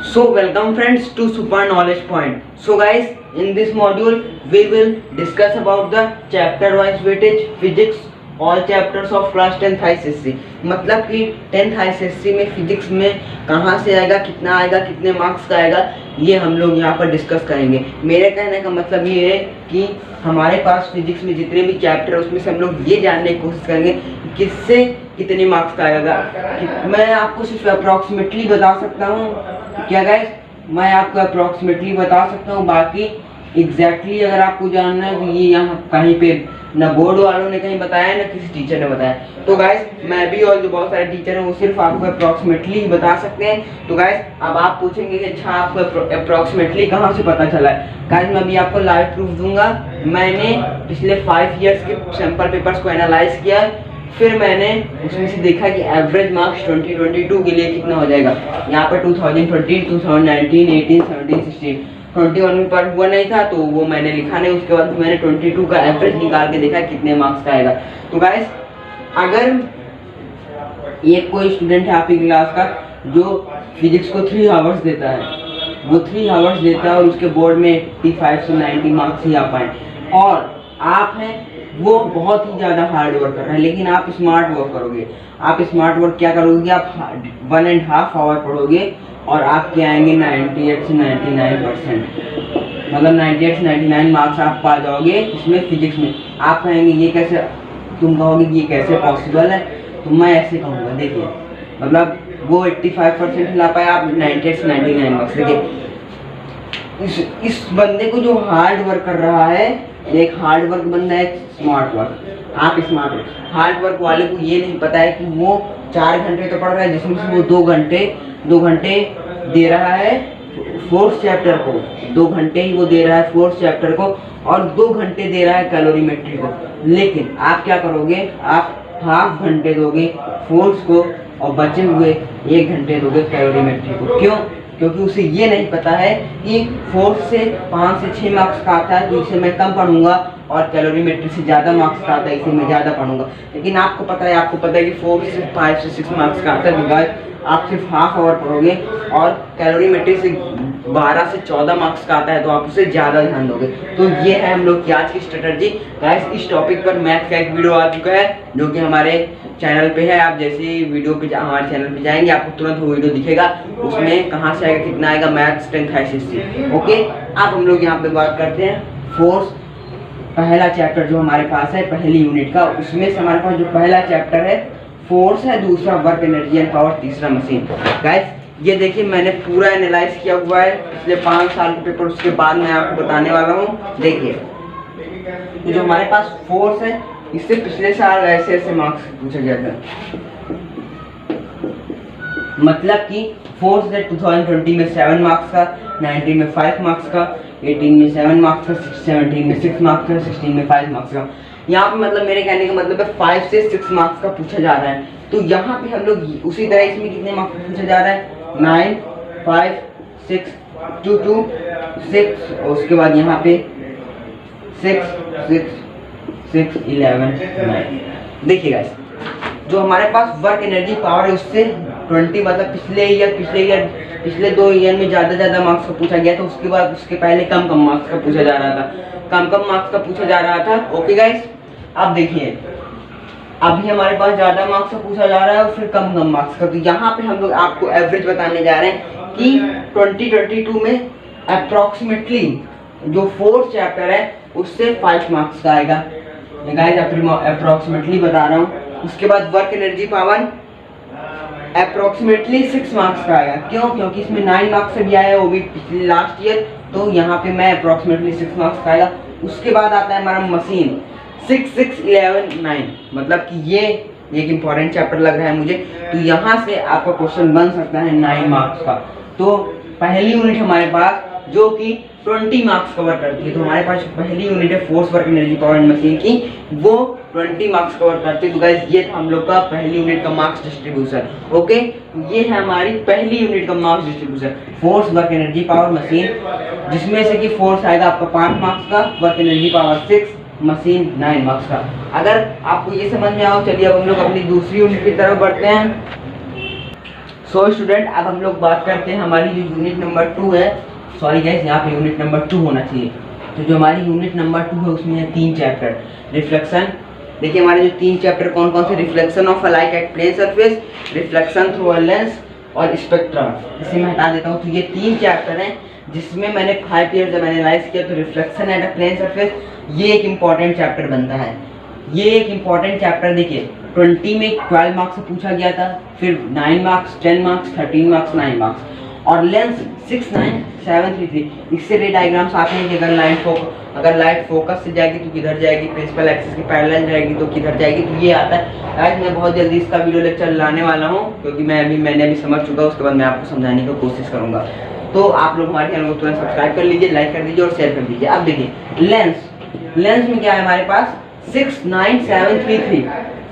So welcome friends to Super Knowledge Point. So guys, in this module we will discuss about the chapter wise weightage physics all chapters of class 10th ICSE। मतलब कि 10th ICSE में physics में कहाँ से आएगा, कितना आएगा, कितने मार्क्स का आएगा, ये हम लोग यहाँ पर डिस्कस करेंगे। मेरे कहने का मतलब ये है कि हमारे पास फिजिक्स में जितने भी चैप्टर है उसमें से हम लोग ये जानने की कोशिश करेंगे किससे कितने मार्क्स का आएगा। मैं आपको सिर्फ अप्रॉक्सीमेटली बता सकता हूँ क्या गाइस, मैं आपको अप्रॉक्सीमेटली बता सकता हूँ। बाकी एग्जैक्टली अगर आपको जानना है तो ये यहाँ कहीं पे ना बोर्ड वालों ने कहीं बताया ना किसी टीचर ने बताया। तो गाइस मैं भी और जो बहुत सारे टीचर हैं वो सिर्फ आपको अप्रॉक्सीमेटली ही बता सकते हैं। तो गाइस अब आप पूछेंगे कि अच्छा आपको अप्रॉक्सीमेटली कहाँ से पता चला है। गाइस मैं अभी आपको लाइव प्रूफ दूंगा। मैंने पिछले 5 इयर्स के सैंपल पेपर्स को एनालाइज किया, फिर मैंने उसमें से देखा कि एवरेज मार्क्स 2022 के लिए कितना हो जाएगा। यहाँ पर 2020, 2019, 18, 17, 16, 21 में पर हुआ नहीं था तो वो मैंने लिखा नहीं। उसके बाद मैंने 22 का एवरेज निकाल के देखा कितने मार्क्स का आएगा। तो गाइस अगर ये कोई स्टूडेंट है आपकी क्लास का जो फिजिक्स को 3 आवर्स देता है, वो 3 आवर्स देता है और उसके बोर्ड में 85 से 90 मार्क्स ही आ पाए, और आप हैं वो बहुत ही ज़्यादा हार्ड वर्क कर रहे हैं, लेकिन आप स्मार्ट वर्क करोगे। आप स्मार्ट वर्क क्या करोगे, आप 1.5 आवर पढ़ोगे और आपके आएंगे 98 से 99%, मतलब 98 से 99 मार्क्स आप पा जाओगे इसमें फिजिक्स में। आप कहेंगे ये कैसे, तुम कहोगे ये कैसे पॉसिबल है, तो मैं ऐसे कहूँगा। देखिए मतलब वो 85% ला पाए, आप 98 से 99 मार्क्स। देखिए इस बंदे को जो हार्ड वर्क कर रहा है, एक हार्ड वर्क बंदा है, एक स्मार्ट वर्क। आप स्मार्ट वर्क, हार्ड वर्क वाले को ये नहीं पता है कि वो 4 घंटे तो पढ़ रहा है जिसमें से वो 2 घंटे दे रहा है 4th चैप्टर को, 2 घंटे ही वो दे रहा है 4th चैप्टर को, और 2 घंटे दे रहा है कैलोरीमेट्री को। लेकिन आप क्या करोगे, आप हाफ घंटे दोगे फोर्स को और बचे हुए 1 घंटे दोगे कैलोरीमेट्री को। क्यों? क्योंकि उसे ये नहीं पता है कि फोर्स से 5 से 6 मार्क्स का आता है तो इसे मैं कम पढ़ूंगा, और कैलोरीमेट्री से ज़्यादा मार्क्स का आता है इसे मैं ज़्यादा पढ़ूंगा। लेकिन आपको पता है कि फोर्स से 5 से 6 मार्क्स का आता है, तो गाइस आप सिर्फ हाफ आवर पढ़ोगे, और कैलोरीमेट्री से 12 से 14 मार्क्स का आता है तो आप उसे ज़्यादा ध्यान दोगे। तो ये है हम लोग की आज की स्ट्रेटजी। गाइस इस टॉपिक पर मैथ का एक वीडियो आ चुका है जो कि हमारे चैनल पे है। आप जैसे ही वीडियो पे हमारे चैनल पे जाएंगे आपको तुरंत वो वीडियो दिखेगा, उसमें कहाँ से आएगा, कितना आएगा, मैथ्स 10th ICSE। ओके, अब हम लोग यहाँ पे बात करते हैं फोर्स। पहला चैप्टर जो हमारे पास है पहली यूनिट का, उसमें से हमारे पास जो पहला चैप्टर है फोर्स है, दूसरा वर्क एनर्जी एंड पावर, तीसरा मशीन। गाइस ये देखिए मैंने पूरा एनालाइज किया हुआ है पिछले 5 साल के पेपर, उसके बाद मैं आपको बताने वाला हूँ। देखिए जो हमारे पास फोर्स है इससे पिछले साल ऐसे मार्क्स पूछा गया था। मतलब कि फोर्स है 2020 में 7 मार्क्स का, 19 में 5 मार्क्स का, 18 में 7 मार्क्स का, 17 में 6 मार्क्स का, 16 में 5 मार्क्स का। यहाँ पे मतलब मेरे कहने का मतलब है 5 से 6 मार्क्स का पूछा जा रहा है। तो यहाँ पे हम लोग उसी तरह इसमें कितने मार्क्स पूछा जा रहा है, 9, 5, 6, 2, 2, 6, और उसके बाद यहाँ पे 6, 6, 6, 11, 9। देखिए गाइस जो हमारे पास वर्क एनर्जी पावर है उससे 20, मतलब पिछले 2 ईयर में ज़्यादा मार्क्स का पूछा गया था। उसके बाद उसके पहले कम मार्क्स का पूछा जा रहा था, कम मार्क्स का पूछा जा रहा था। ओके गाइस अब देखिए अभी हमारे पास ज़्यादा मार्क्स का पूछा जा रहा है और फिर कम मार्क्स का। तो यहाँ पे हम लोग आपको एवरेज बताने जा रहे हैं कि 2022 में अप्रॉक्सीमेटली जो 4th चैप्टर है उससे 5 मार्क्स का आएगा। गाइस अप्रॉक्सीमेटली बता रहा हूँ। उसके बाद work energy power approximately 6 marks का आएगा। क्यों? क्योंकि इसमें 9 मार्क्स से भी आया है, वो भी पिछले लास्ट ईयर, तो यहाँ पे मैं अप्रॉक्सीमेटली 6 मार्क्स का आएगा। उसके बाद आता है हमारा मशीन 6, 6, 11, 9, मतलब कि ये एक इम्पॉर्टेंट चैप्टर लग रहा है मुझे। तो यहाँ से आपका क्वेश्चन बन सकता है 9 मार्क्स का। तो पहली यूनिट हमारे पास जो कि 20 मार्क्स कवर करती है, तो हमारे पास पहली यूनिट है force work energy power and machine की, वो 20 मार्क्स कवर करती है। तो गाइस ये था हम लोग का पहली यूनिट का मार्क्स डिस्ट्रीब्यूशन। ओके, ये है हमारी पहली यूनिट का marks distribution, force work energy power machine, जिसमें से कि फोर्स आएगा आपका 5 मार्क्स का, work energy power 6, machine 9 marks का। अगर आपको ये समझ में आओ, चलिए अब हम लोग अपनी दूसरी यूनिट की तरफ बढ़ते हैं। सो स्टूडेंट, अब हम लोग बात करते हैं हमारी जो यूनिट नंबर 2 है। सॉरी गाइस, यहाँ पे यूनिट नंबर 2 होना चाहिए। तो जो हमारी यूनिट नंबर 2 है उसमें है 3 चैप्टर। रिफ्लेक्शन, देखिए हमारे जो 3 चैप्टर कौन कौन से, reflection of a light at plane surface, reflection through a lens और स्पेक्ट्रम। इसे मैं हटा देता हूँ। तो ये 3 चैप्टर हैं जिसमें मैंने 5 ईयर जब एनालाइज किया तो reflection at a plane surface ये एक इम्पॉर्टेंट चैप्टर बनता है। ये एक इम्पॉर्टेंट चैप्टर देखिए 20 में 12 मार्क्स से पूछा गया था, फिर 9 मार्क्स, 10 मार्क्स, 13 मार्क्स, 9 मार्क्स। और लेंस 69733, इससे रे डायग्राम्स आते हैं कि अगर लाइट फोकस से जाएगी तो किधर जाएगी, प्रिंसिपल एक्सिस के पैरेलल जाएगी तो किधर जाएगी, तो ये आता है। आज मैं बहुत जल्दी इसका वीडियो लेक्चर लाने वाला हूँ क्योंकि मैंने अभी समझ चुका हूँ। उसके बाद मैं आपको समझाने की कोशिश करूँगा। तो आप लोग हमारे चैनल को तुरंत सब्सक्राइब कर लीजिए, लाइक कर दीजिए और शेयर कर दीजिए। अब देखिए लेंस में क्या है हमारे पास 69733,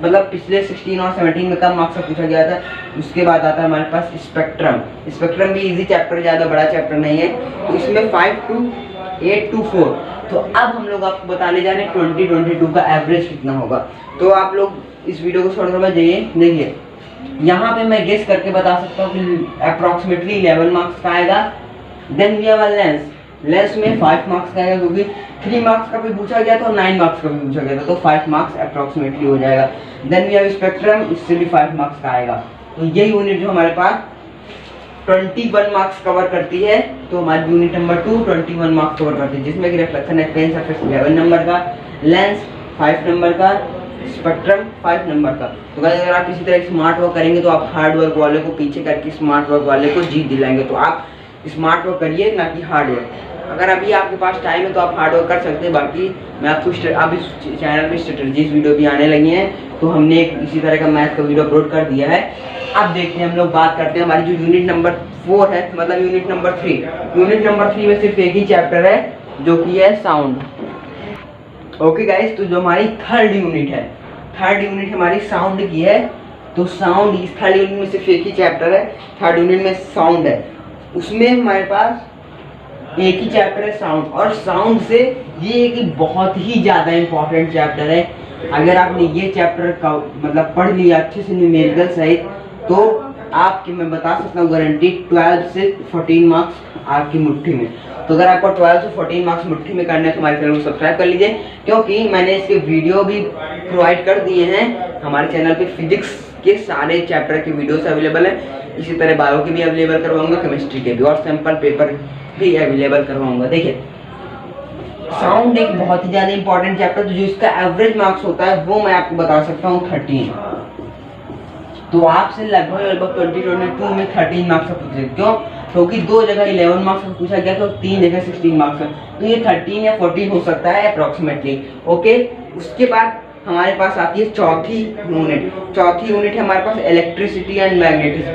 मतलब पिछले 16 और 17 में कम मार्क्स से पूछा गया था। उसके बाद आता है हमारे पास स्पेक्ट्रम भी इजी चैप्टर, ज़्यादा बड़ा चैप्टर नहीं है। तो इसमें 52824। तो अब हम लोग आपको बताने जा रहे हैं 2022 का एवरेज कितना होगा। तो आप लोग इस वीडियो को छोड़कर मत जाइए। देखिए यहाँ पे मैं गेस करके बता सकता हूँ कि अप्रॉक्सीमेटली 11 मार्क्स का आएगा। देन वी हैव लेंस में 5 मार्क्स का आएगा क्योंकि 3 मार्क्स का भी पूछा गया था और 9 मार्क्स का भी पूछा गया था, तो 5 मार्क्स अप्रॉक्सीमेटली हो जाएगा। देन वी हैव स्पेक्ट्रम, इससे भी 5 मार्क्स का आएगा। तो ये यूनिट जो हमारे पास 21 मार्क्स कवर करती है। तो हमारी यूनिट नंबर 2 21 मार्क्स कवर करती है, जिसमें कि reflection at plane surface 11 number का, लेंस 5 नंबर का, स्पेक्ट्रम 5 नंबर का। तो गाइस अगर आप इसी तरह स्मार्ट वर्क करेंगे तो आप हार्ड वर्क वाले को पीछे करके स्मार्ट वर्क वाले को जीत दिलाएंगे। तो आप स्मार्ट वर्क करिए, ना कि हार्ड वर्क। अगर अभी आपके पास टाइम है तो आप हार्ड वर्क कर सकते हैं। बाकी मैं आपको अब इस चैनल पे स्ट्रेटजीज वीडियो भी आने लगी हैं, तो हमने एक इसी तरह का मैथ का वीडियो अपलोड कर दिया है। अब देखते हैं, हम लोग बात करते हैं हमारी जो यूनिट नंबर 4 है, मतलब यूनिट नंबर 3। यूनिट नंबर 3 में सिर्फ एक ही चैप्टर है जो कि है साउंड। ओके गाइस, तो जो हमारी थर्ड यूनिट हमारी साउंड की है। तो साउंड, इस थर्ड यूनिट में सिर्फ एक ही चैप्टर है, थर्ड यूनिट में साउंड है। उसमें हमारे पास एक ही चैप्टर है साउंड, और साउंड से ये एक बहुत ही ज़्यादा इम्पोर्टेंट चैप्टर है। अगर आपने ये चैप्टर का मतलब पढ़ लिया अच्छे से न्यूमेरिकल सहित, तो आपके मैं बता सकता हूँ गारंटी 12 से 14 मार्क्स आपकी मुट्ठी में। तो अगर आपको 12 से 14 मार्क्स मुट्ठी में करना है तो हमारे चैनल को सब्सक्राइब कर लीजिए, क्योंकि मैंने इसके वीडियो भी प्रोवाइड कर दिए हैं हमारे चैनल पे। फिजिक्स के सारे चैप्टर के वीडियोस अवेलेबल हैं, इसी तरह बायो के भी अवेलेबल करवाऊंगा, केमिस्ट्री के भी, और सैंपल पेपर भी अवेलेबल करवाऊंगा। देखिए साउंड एक बहुत ही ज़्यादा इंपॉर्टेंट चैप्टर, तो जो इसका एवरेज मार्क्स होता है वो मैं आपको बता सकता हूँ 13। तो आपसे लगभग 2022 में 13 मार्क्स का पूछे। क्यों? क्योंकि 2 जगह 11 मार्क्स का पूछा गया था और 3 जगह 16 मार्क्स का, तो ये 13 या 14 हो सकता है अप्रॉक्सीमेटली। ओके, उसके बाद हमारे पास आती है चौथी यूनिट है हमारे पास इलेक्ट्रिसिटी एंड मैग्नेटिज्म।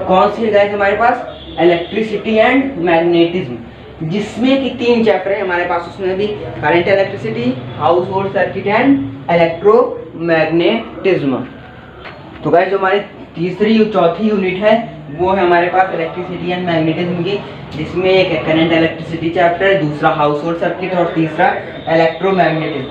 कौन सी है गाइस हमारे पास? इलेक्ट्रिसिटी एंड मैग्नेटिज्म, जिसमें कि 3 चैप्टर है हमारे पास। उसमें भी current electricity, house hold circuit and electromagnetism. तो गाइस जो हमारी चौथी यूनिट है वो है हमारे पास इलेक्ट्रिसिटी एंड मैग्नेटिज्म की, जिसमें एक है करंट इलेक्ट्रिसिटी चैप्टर, दूसरा हाउस होल्ड सर्किट और तीसरा इलेक्ट्रोमैग्नेटिज्म।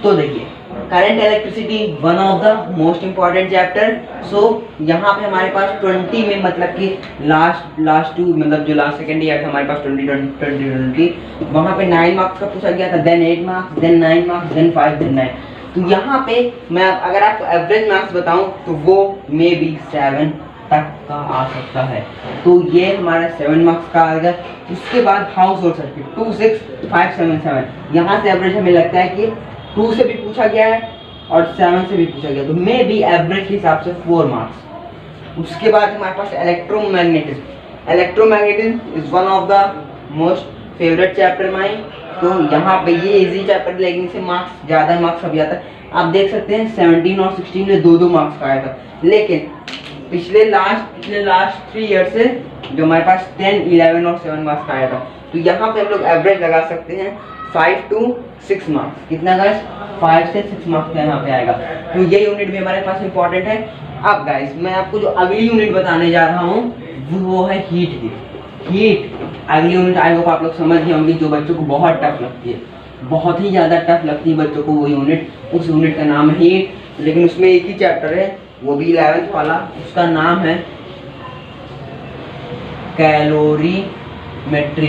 तो देखिए current electricity one of the most important chapter. So यहाँ पे हमारे पास 20 में, मतलब कि लास्ट 2, मतलब जो लास्ट सेकेंड ईयर था हमारे पास 2020 वहाँ पे 9 मार्क्स का पूछा गया था, then 8 marks, then 9 marks, then 5, then 9। तो यहाँ पे मैं अगर आपको एवरेज मार्क्स बताऊँ तो वो मे बी 7 तक का आ सकता है। तो ये हमारा 7 मार्क्स का आएगा। उसके बाद हाउस होल्ड सर्किट 26577, यहाँ से एवरेज हमें लगता है कि 2 से भी पूछा गया है और 7 से भी पूछा गया, तो मे बी एवरेज के हिसाब से 4 मार्क्स। उसके बाद हमारे पास electromagnetism is one of the most favourite chapter mine. तो यहाँ पे ये इजी चैप्टर, लेकिन से मार्क्स ज़्यादा मार्क्स अभी आता है। आप देख सकते हैं 17 और 16 में 2-2 मार्क्स का आया था, लेकिन पिछले लास्ट 3 ईयर से जो हमारे पास 10, 11 और 7 मार्क्स का आया था। तो यहाँ पे हम लोग एवरेज लगा सकते हैं 5 to 6 मार्क्स। कितना गाइस? 5 से 6 मार्क्स का यहाँ पे आएगा। तो ये यूनिट भी हमारे पास इंपॉर्टेंट है। अब गाइस मैं आपको जो अगली यूनिट बताने जा रहा हूँ वो है हीट की। अगली यूनिट आई होप आप लोग समझ गए होंगे, जो बच्चों को बहुत टफ लगती है, बहुत ही ज़्यादा टफ लगती है बच्चों को वो यूनिट। उस यूनिट का नाम है हीट, लेकिन उसमें एक ही चैप्टर है, वो भी 11th वाला, उसका नाम है कैलोरीमेट्री।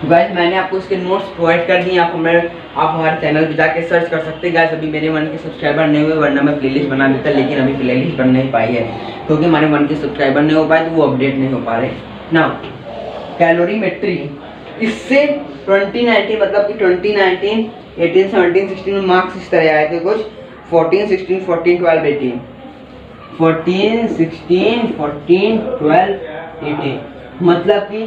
गाइस मैंने आपको इसके नोट्स प्रोवाइड कर दिए, आप हमारे चैनल पे जाके सर्च कर सकते हैं। गाइस अभी मेरे 1 के सब्सक्राइबर नहीं हुए, वरना मैं प्लेलिस्ट बना देता, लेकिन अभी प्लेलिस्ट बन नहीं पाई है क्योंकि हमारे 1 के सब्सक्राइबर नहीं हो पाए, तो वो अपडेट नहीं हो पा रहे ना। कैलोरीमेट्री, इससे 2019 मतलब कि 2019, 18, 17, 16 में मार्क्स इस तरह आए थे कुछ 14, 16, 14, 12, 18, 14, 16, 14, 12, 18, मतलब कि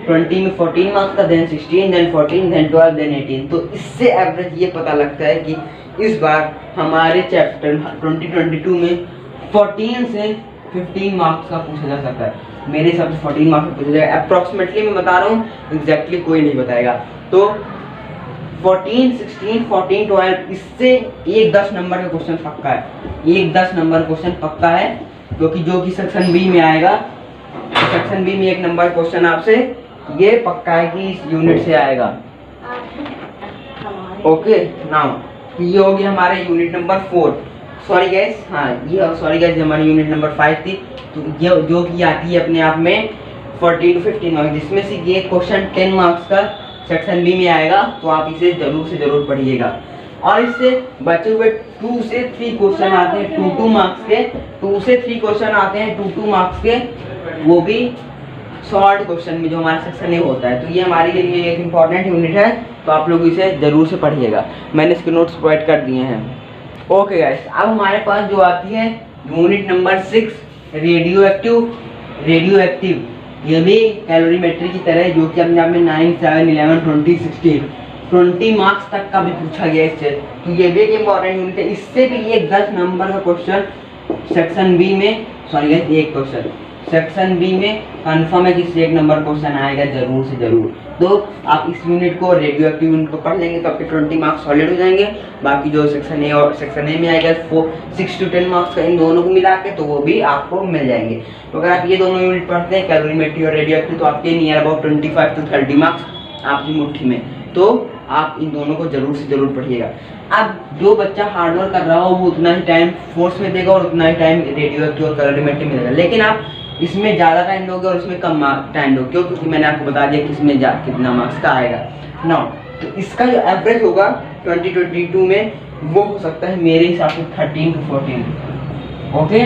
20 में 14 मार्क्स का, देन 16, देन 14, देन 12, देन 18। तो इससे एवरेज ये पता लगता है कि इस बार हमारे चैप्टर 2022 में 14 से 15 मार्क्स का पूछा जा सकता है। मेरे हिसाब से 14 मार्क्स का पूछा जाएगा, अप्रॉक्सीमेटली मैं बता रहा हूँ, एग्जैक्टली कोई नहीं बताएगा। तो 14, 16, 14, 12 इससे एक 10 नंबर का क्वेश्चन पक्का है, एक 10 नंबर क्वेश्चन पक्का है, क्योंकि जो कि सेक्शन बी में आएगा, सेक्शन बी में 1 नंबर क्वेश्चन आपसे ये पक्का है कि इस यूनिट से आएगा। ओके नाउ ये हो गया हमारे यूनिट नंबर 4। सॉरी गाइस, हाँ ये सॉरी गाइस हमारी यूनिट नंबर 5 थी। तो ये जो कि आती है अपने आप में 14 to 15 मार्क्स, जिसमें से ये क्वेश्चन 10 मार्क्स का सेक्शन बी में आएगा, तो आप इसे जरूर से जरूर पढ़िएगा। और इससे बचे हुए 2 से 3 क्वेश्चन आते हैं 2 मार्क्स के, 2 से 3 क्वेश्चन आते हैं 2 मार्क्स के, वो भी शॉर्ट क्वेश्चन में जो हमारा सेक्शन ए होता है। तो ये हमारे लिए एक इम्पॉर्टेंट यूनिट है, तो आप लोग इसे जरूर से पढ़िएगा। मैंने इसके नोट्स प्रोवाइड कर दिए हैं। ओके गाइस, अब हमारे पास जो आती है यूनिट नंबर 6 रेडियो एक्टिव। ये भी कैलोरीमेट्री की तरह, जो कि अपने आप में 9, 7, 11, 20, 16 20 मार्क्स तक का भी पूछा गया इससे। तो ये भी एक इम्पॉर्टेंट यूनिट है, इससे भी एक 10 नंबर का क्वेश्चन सेक्शन बी में, सॉरी गाइस एक क्वेश्चन सेक्शन बी में कंफर्म है कि इससे 1 नंबर क्वेश्चन आएगा जरूर से जरूर। तो आप इस यूनिट को, रेडियो एक्टिव यूनिट को पढ़ लेंगे तो आपके 20 मार्क्स सॉलिड हो जाएंगे। बाकी जो सेक्शन ए और सेक्शन ए में आएगा 6 to 10 मार्क्स का, इन दोनों को मिला के, तो वो भी आपको मिल जाएंगे। तो अगर आप ये दोनों यूनिट पढ़ते हैं, कैलोरीमेट्री और रेडियो एक्टिव, तो आपके नियर अबाउट 25 to 30 मार्क्स आपकी मुट्ठी में। तो आप इन दोनों को जरूर से जरूर पढ़िएगा। अब जो बच्चा हार्डवर्क कर रहा हो वो उतना ही टाइम फोर्स में देगा और उतना ही टाइम रेडियो एक्टिव और कैलोरीमेट्री में देगा, लेकिन आप इसमें ज़्यादा टाइम दोगे और उसमें कम टाइम दोगे, क्यों? क्योंकि मैंने आपको बता दिया कि इसमें कितना मार्क्स का आएगा ना। तो इसका जो एवरेज होगा 2022 में वो हो सकता है मेरे हिसाब से 13 to 14। ओके,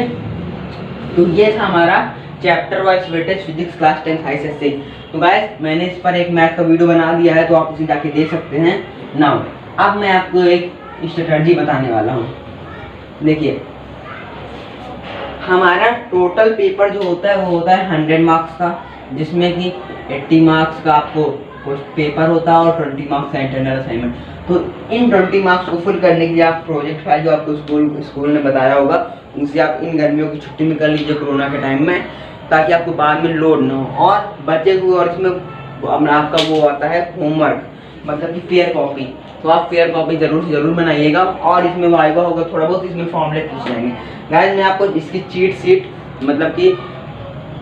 तो ये था हमारा chapter wise weightage physics class 10 ICSE। तो गाइस मैंने इस पर एक मैथ का वीडियो बना दिया है, तो आप उसे जाके देख सकते हैं। नाउ अब मैं आपको एक स्ट्रेटजी बताने वाला हूँ। देखिए, हमारा टोटल पेपर जो होता है वो होता है 100 मार्क्स का, जिसमें कि 80 मार्क्स का आपको पेपर होता है और 20 मार्क्स का इंटरनल असाइनमेंट। तो इन 20 मार्क्स को फुल करने के लिए आप प्रोजेक्ट फाइल जो आपको स्कूल ने बताया होगा, उनसे आप इन गर्मियों की छुट्टी में कर लीजिए कोरोना के टाइम में, ताकि आपको बाद में लोड ना हो। और बचे हुए, और इसमें आपका वो आता है होमवर्क, मतलब कि फेयर कॉपी, तो आप फेयर कॉपी जरूर से जरूर बनाइएगा। और इसमें वाइवा होगा थोड़ा बहुत, इसमें फॉर्मूले पूछ जाएंगे। गाइस मैं आपको इसकी चीट शीट, मतलब कि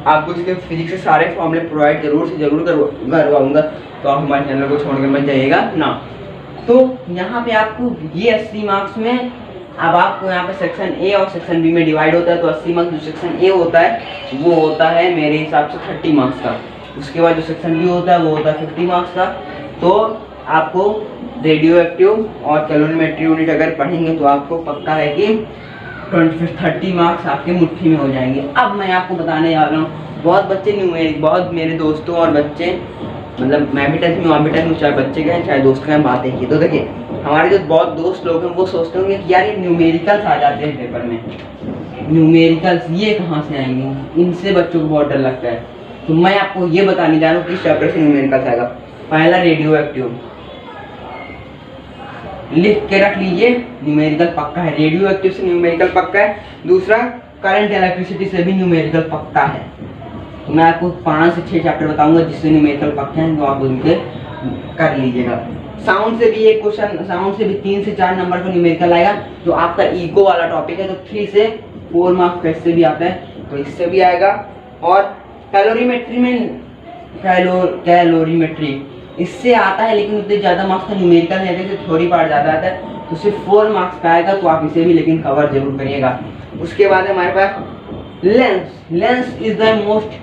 आपको इसके फिजिक्स के सारे फॉर्मूले प्रोवाइड जरूर से जरूर करवाऊंगा, तो आप हमारे चैनल को छोड़कर मत जाइएगा ना। तो यहाँ पे आपको ये 80 मार्क्स में, अब आपको यहाँ पे सेक्शन ए और सेक्शन बी में डिवाइड होता है, तो 80 मार्क्स जो सेक्शन ए होता है वो होता है मेरे हिसाब से 30 मार्क्स का। उसके बाद जो सेक्शन बी होता है वो होता है 50 मार्क्स का। तो आपको रेडियो एक्टिव और कैलोरीमेट्री यूनिट अगर पढ़ेंगे तो आपको पक्का है कि 30 मार्क्स आपके मुट्ठी में हो जाएंगे। अब मैं आपको बताने जा रहा हूँ, बहुत बच्चे न्यूमेरिक, बहुत मेरे दोस्तों और बच्चे, मतलब मैं भी टच में, आप भी टच में, चाहे बच्चे गए चाहे दोस्त गए, बात देखिए। तो देखिए, हमारे जो बहुत दोस्त लोग हैं वो सोचते होंगे कि यार ये न्यूमेरिकल्स आ जाते हैं पेपर में, न्यूमेरिकल्स ये कहाँ से आएंगे, इनसे बच्चों को बहुत डर लगता है। तो मैं आपको ये बताने जा रहा हूँ किस चैप्टर से न्यूमेरिकल्स आएगा। पहला रेडियो एक्टिव, लिख के रख लीजिए, न्यूमेरिकल पक्का है, रेडियो एक्टिव से न्यूमेरिकल पक्का है। दूसरा, करंट इलेक्ट्रिसिटी से भी न्यूमेरिकल पक्का है। तो मैं आपको 5 से 6 चैप्टर बताऊंगा जिससे न्यूमेरिकल पक्के हैं, तो आप उनके कर लीजिएगा। साउंड से भी एक क्वेश्चन, साउंड से भी 3 से 4 नंबर का न्यूमेरिकल आएगा, जो आपका इको वाला टॉपिक है, तो 3 से 4 मार्क्स इससे भी आता है, तो इससे भी आएगा। और कैलोरीमेट्री में, कैलोरीमेट्री इससे आता है, लेकिन उतने ज़्यादा मार्क्स का न्यूमेरिकल है, जैसे थ्योरी पार्ट ज़्यादा आता है, तो सिर्फ 4 मार्क्स का आएगा, तो आप इसे भी लेकिन कवर जरूर करिएगा। उसके बाद हमारे पास lens. Lens is the most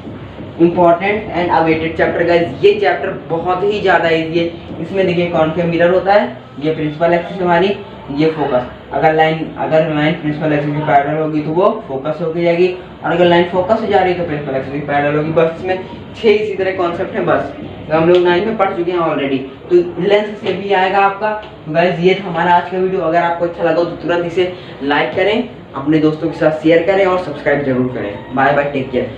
important and awaited chapter guys. ये चैप्टर बहुत ही ज़्यादा ईजी है। इसमें देखिए कॉन्केव मिरर होता है, ये प्रिंसिपल एक्सिस हमारी, ये फोकस। अगर लाइन प्रिंसिपल एक्सिस की पैरेलल होगी तो वो फोकस होके जाएगी, और अगर लाइन फोकस से जा रही है तो प्रिंसिपल एक्सिस की पैरेलल होगी। बस इसमें 6 इसी तरह कॉन्सेप्ट है बस, तो हम लोग 9 में पढ़ चुके हैं ऑलरेडी। तो लेंथ से भी आएगा आपका। तो गाइस ये था हमारा आज का वीडियो। अगर आपको अच्छा लगा तो तुरंत इसे लाइक करें, अपने दोस्तों के साथ शेयर करें और सब्सक्राइब जरूर करें। Bye bye, take care,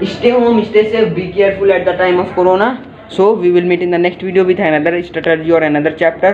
stay home, stay safe, be careful at the time of corona. So we will meet in the next video with another strategy or another chapter.